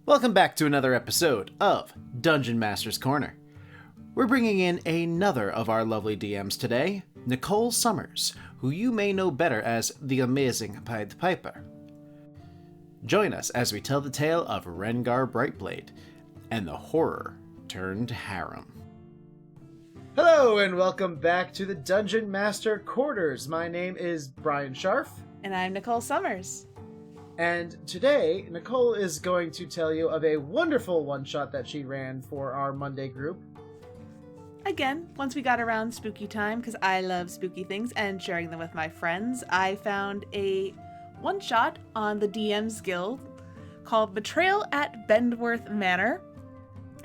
Welcome back to another episode of Dungeon Master's Corner. We're bringing in another of our lovely DMs today, Nicole Summers, who you may know better as the amazing Pied Piper. Join us as we tell the tale of Rengar Brightblade and the horror turned harem. Hello and welcome back to the Dungeon Master Quarters. My name is Brian Scharf. And I'm Nicole Summers. And today, Nicole is going to tell you of a wonderful one-shot that she ran for our Monday group. Again, once we got around spooky time, because I love spooky things and sharing them with my friends, I found a one-shot on the DM's Guild called Betrayal at Bendworth Manor,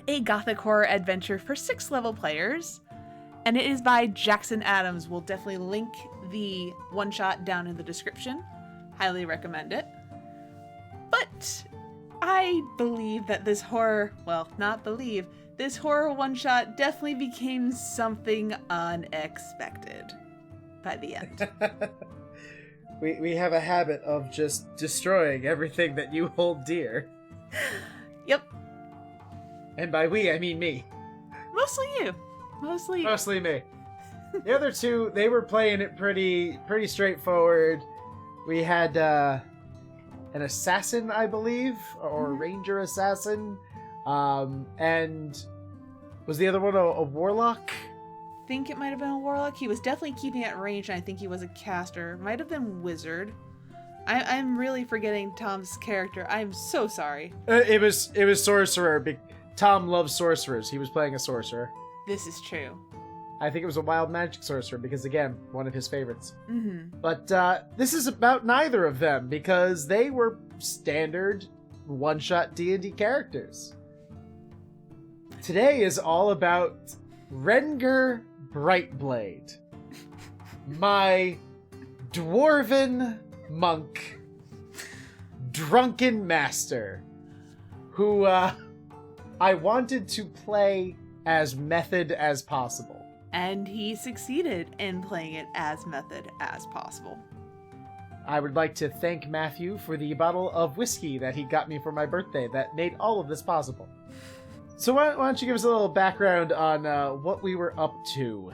a gothic horror adventure for 6th level players, and it is by Jackson Adams. We'll definitely link the one-shot down in the description. Highly recommend it. But I believe that this horror, this horror one-shot definitely became something unexpected by the end. We have a habit of just destroying everything that you hold dear. Yep. And by we, I mean me. Mostly you. Mostly me. The other two, they were playing it pretty straightforward. We had an assassin, I believe, or ranger assassin. And was the other one a warlock? I think it might have been a warlock. He was definitely keeping at range, and I think he was a caster. Might have been wizard. I'm really forgetting Tom's character. I'm so sorry. It was sorcerer. Tom loves sorcerers. He was playing a sorcerer. This is true. I think it was a wild magic sorcerer because, again, one of his favorites. Mm-hmm. But this is about neither of them because they were standard one-shot D&D characters. Today is all about Rengar Brightblade, my dwarven monk, drunken master, who I wanted to play as method as possible. And he succeeded in playing it as method as possible. I would like to thank Matthew for the bottle of whiskey that he got me for my birthday that made all of this possible. So why don't you give us a little background on what we were up to?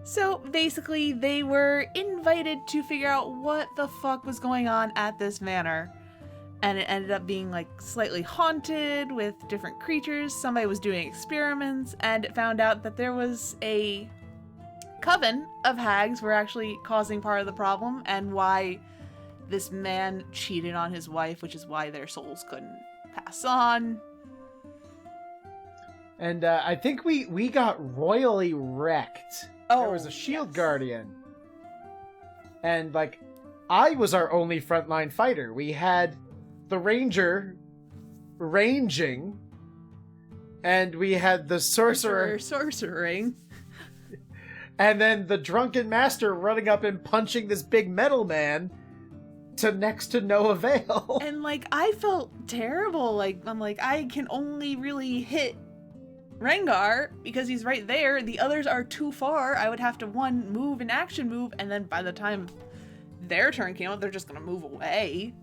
So basically, they were invited to figure out what the fuck was going on at this manor. And it ended up being like slightly haunted with different creatures. Somebody was doing experiments, and it found out that there was a coven of hags were actually causing part of the problem, and why this man cheated on his wife, which is why their souls couldn't pass on. And I think we got royally wrecked. Oh, there was a shield guardian. And like, I was our only frontline fighter. We had the ranger ranging, and we had the sorcerer sorcering, and then the drunken master running up and punching this big metal man to next to no avail. And like, I felt terrible. Like, I'm like, I can only really hit Rengar because he's right there. The others are too far. I would have to move an action move, and then by the time their turn came up, they're just gonna move away.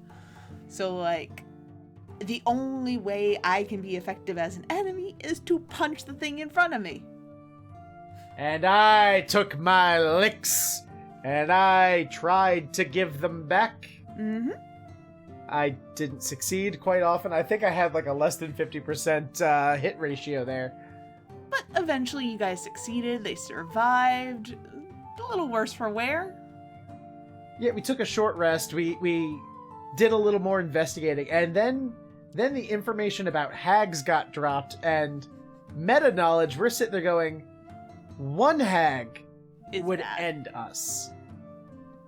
So, like, the only way I can be effective as an enemy is to punch the thing in front of me. And I took my licks, and I tried to give them back. Mm-hmm. I didn't succeed quite often. I think I had, like, a less than 50% hit ratio there. But eventually you guys succeeded. They survived. A little worse for wear. Yeah, we took a short rest. We did a little more investigating, and then the information about hags got dropped, and meta knowledge, we're sitting there going, one hag would end us.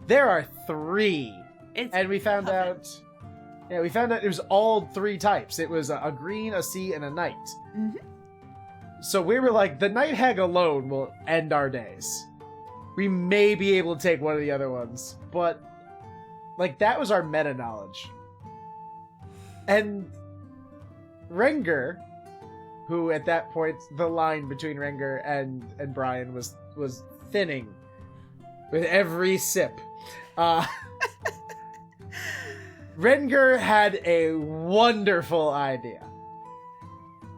There are 3. And we found out it was all 3 types. It was a green, a sea, and a knight. Mm-hmm. So we were like, the night hag alone will end our days. We may be able to take one of the other ones, but like, that was our meta knowledge. And Rengar, who at that point, the line between Rengar and Brian was thinning with every sip. Rengar had a wonderful idea.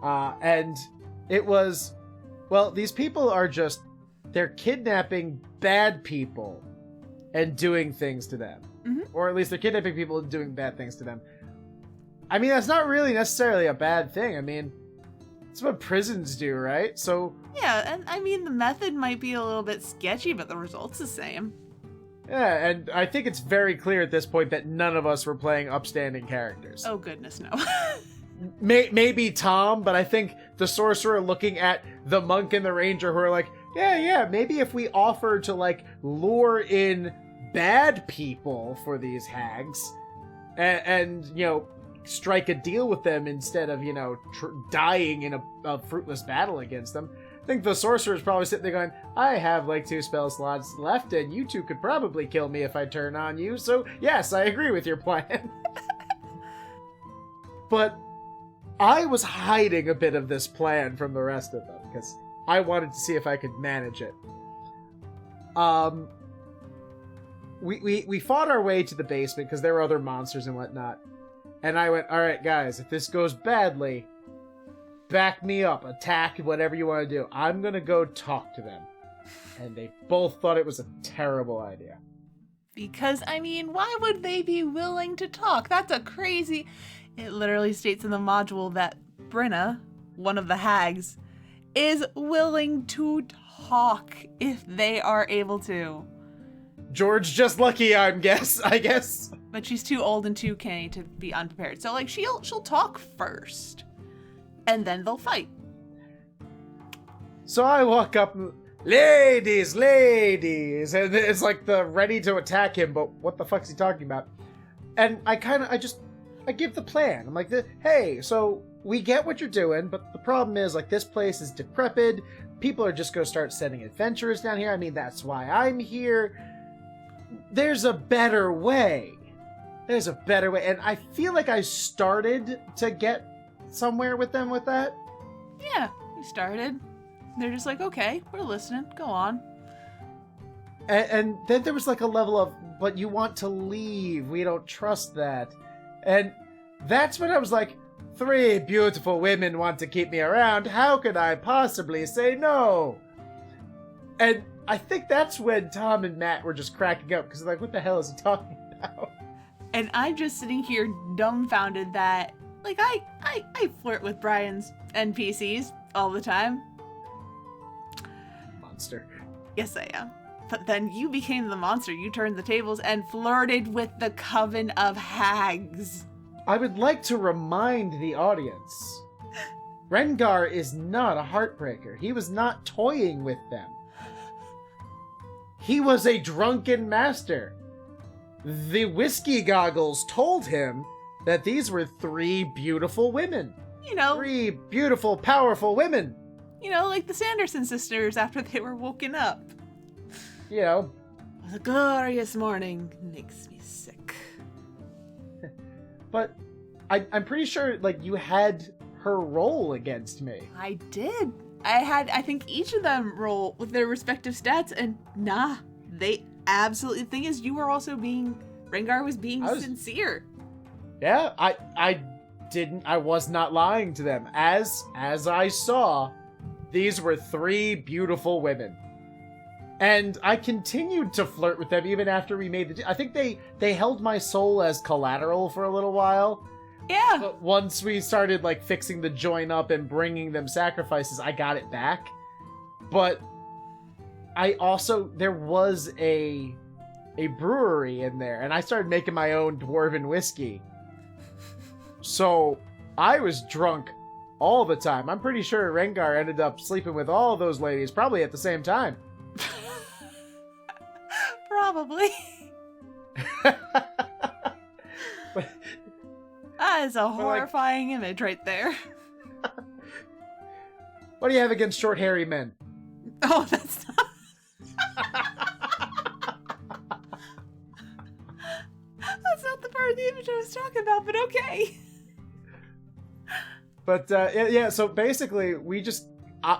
And it was, well, these people are just, they're kidnapping bad people and doing things to them. Mm-hmm. Or at least they're kidnapping people and doing bad things to them. I mean, that's not really necessarily a bad thing. I mean, it's what prisons do, right? So... Yeah, and I mean, the method might be a little bit sketchy, but the result's the same. Yeah, and I think it's very clear at this point that none of us were playing upstanding characters. Oh, goodness, no. Maybe Tom, but I think the sorcerer looking at the monk and the ranger who are like, yeah, maybe if we offer to, like, lure in bad people for these hags and you know, strike a deal with them instead of, you know, dying in a fruitless battle against them. I think the sorcerer is probably sitting there going, I have like 2 spell slots left and you 2 could probably kill me if I turn on you, so yes, I agree with your plan. But I was hiding a bit of this plan from the rest of them because I wanted to see if I could manage it. We fought our way to the basement because there were other monsters and whatnot. And I went, alright guys, if this goes badly, back me up, attack, whatever you want to do. I'm gonna go talk to them. And they both thought it was a terrible idea. Because, I mean, why would they be willing to talk? That's a crazy... It literally states in the module that Brenna, one of the hags, is willing to talk if they are able to. George just lucky, I guess. But she's too old and too canny to be unprepared. So, like, she'll talk first. And then they'll fight. So I walk up, ladies, and it's like the ready to attack him, but what the fuck's he talking about? And I give the plan. I'm like, hey, so we get what you're doing, but the problem is, like, this place is decrepit. People are just gonna start sending adventurers down here. I mean, that's why I'm here. There's a better way. And I feel like I started to get somewhere with them with that. Yeah, we started. They're just like, okay, we're listening. Go on. And then there was like a level of, but you want to leave. We don't trust that. And that's when I was like, 3 beautiful women want to keep me around. How could I possibly say no? And I think that's when Tom and Matt were just cracking up because they're like, what the hell is he talking about? And I'm just sitting here dumbfounded that, like, I flirt with Brian's NPCs all the time. Monster. Yes, I am. But then you became the monster. You turned the tables and flirted with the coven of hags. I would like to remind the audience, Rengar is not a heartbreaker. He was not toying with them. He was a drunken master. The whiskey goggles told him that these were 3 beautiful women. You know. 3 beautiful, powerful women. You know, like the Sanderson sisters after they were woken up. You know. The glorious morning makes me sick. But I'm pretty sure, like, you had her roll against me. I did. I think each of them roll with their respective stats, and they absolutely, the thing is, you were also Rengar was being sincere. Yeah, I was not lying to them. As I saw, these were 3 beautiful women. And I continued to flirt with them even after we made I think they held my soul as collateral for a little while. Yeah. But once we started, like, fixing the join up and bringing them sacrifices, I got it back. But there was a brewery in there, and I started making my own dwarven whiskey. So I was drunk all the time. I'm pretty sure Rengar ended up sleeping with all those ladies, probably at the same time. Probably. That is a horrifying image right there. What do you have against short, hairy men? Oh, that's not... That's not the part of the image I was talking about, but okay. But, yeah, so basically, we just,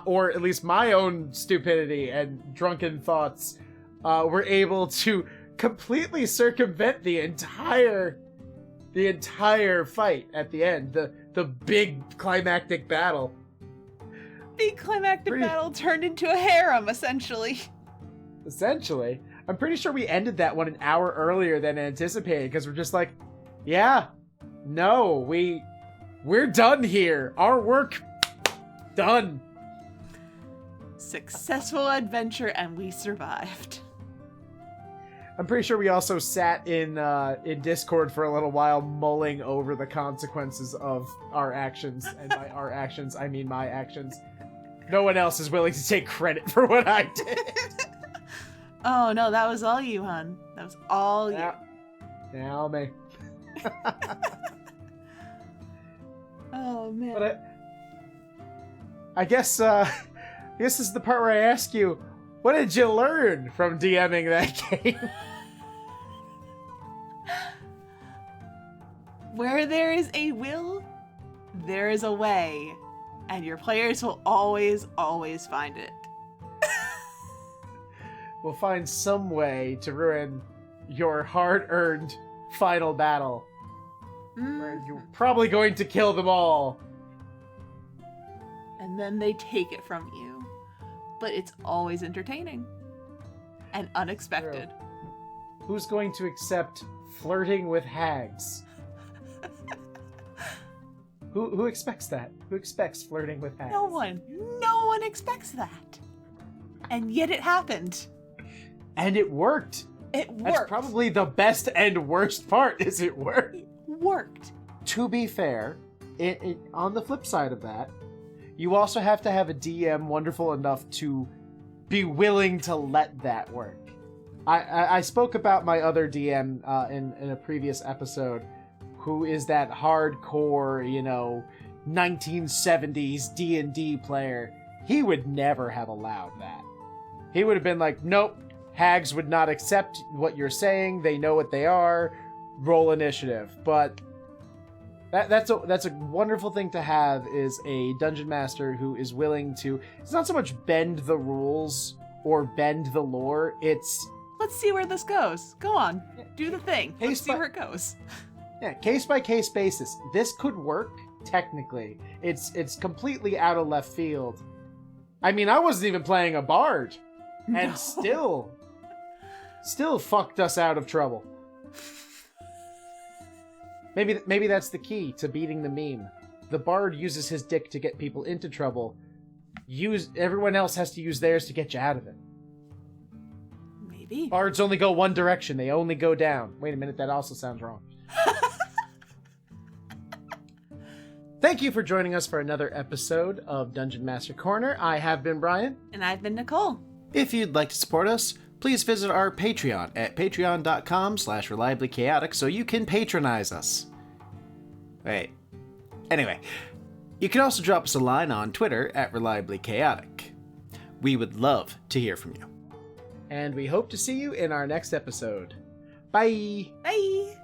or at least my own stupidity and drunken thoughts, were able to completely circumvent the entire the entire fight at the end, the big climactic battle. The climactic battle turned into a harem, essentially. Essentially. I'm pretty sure we ended that one an hour earlier than anticipated, because we're just like, yeah, no, we're done here. Our work, done. Successful adventure, and we survived. I'm pretty sure we also sat in Discord for a little while, mulling over the consequences of our actions, and by our actions, I mean my actions. No one else is willing to take credit for what I did. Oh no, that was all you, hun. That was all you. Yeah, all me. Oh man. But I guess this is the part where I ask you, what did you learn from DMing that game? Where there is a will, there is a way, and your players will always, always find it. We'll find some way to ruin your hard-earned final battle. Where you're probably going to kill them all. And then they take it from you. But it's always entertaining. And unexpected. True. Who's going to accept flirting with hags? Who expects that? Who expects flirting with hags? No one. No one expects that. And yet it happened. And it worked. It worked. That's probably the best and worst part, is it worked. It worked. To be fair, on the flip side of that, you also have to have a DM wonderful enough to be willing to let that work. I spoke about my other DM in a previous episode, who is that hardcore, 1970s D&D player. He would never have allowed that. He would have been like, nope, hags would not accept what you're saying. They know what they are. Roll initiative. But that's a wonderful thing to have, is a dungeon master who is willing to, it's not so much bend the rules or bend the lore, it's let's see where this goes. Go on. Do the thing. Let's see where it goes. Yeah, case by case basis. This could work technically. It's completely out of left field. I mean, I wasn't even playing a bard, and still fucked us out of trouble. Maybe that's the key to beating the meme. The bard uses his dick to get people into trouble. Everyone else has to use theirs to get you out of it. Maybe. Bards only go one direction. They only go down. Wait a minute, that also sounds wrong. Thank you for joining us for another episode of Dungeon Master Corner. I have been Brian. And I've been Nicole. If you'd like to support us, please visit our Patreon at patreon.com/reliablychaotic so you can patronize us. Wait. Anyway, you can also drop us a line on Twitter at Reliably Chaotic. We would love to hear from you. And we hope to see you in our next episode. Bye! Bye!